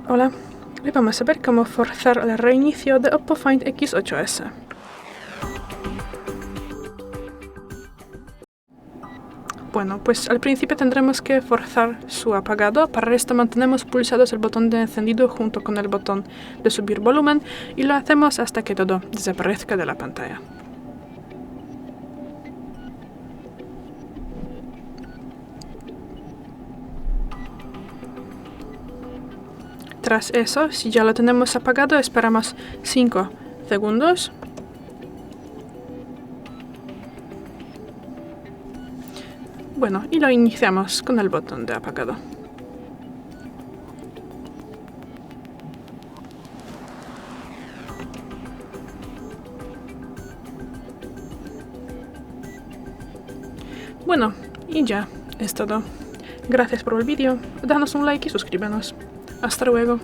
Hola, hoy vamos a ver cómo forzar el reinicio de OPPO Find X8s. Bueno, pues al principio tendremos que forzar su apagado. Para esto mantenemos pulsados el botón de encendido junto con el botón de subir volumen y lo hacemos hasta que todo desaparezca de la pantalla. Tras eso, si ya lo tenemos apagado, esperamos 5 segundos. Bueno, y lo iniciamos con el botón de apagado. Bueno, y ya es todo. Gracias por el vídeo, danos un like y suscríbenos. Hasta luego.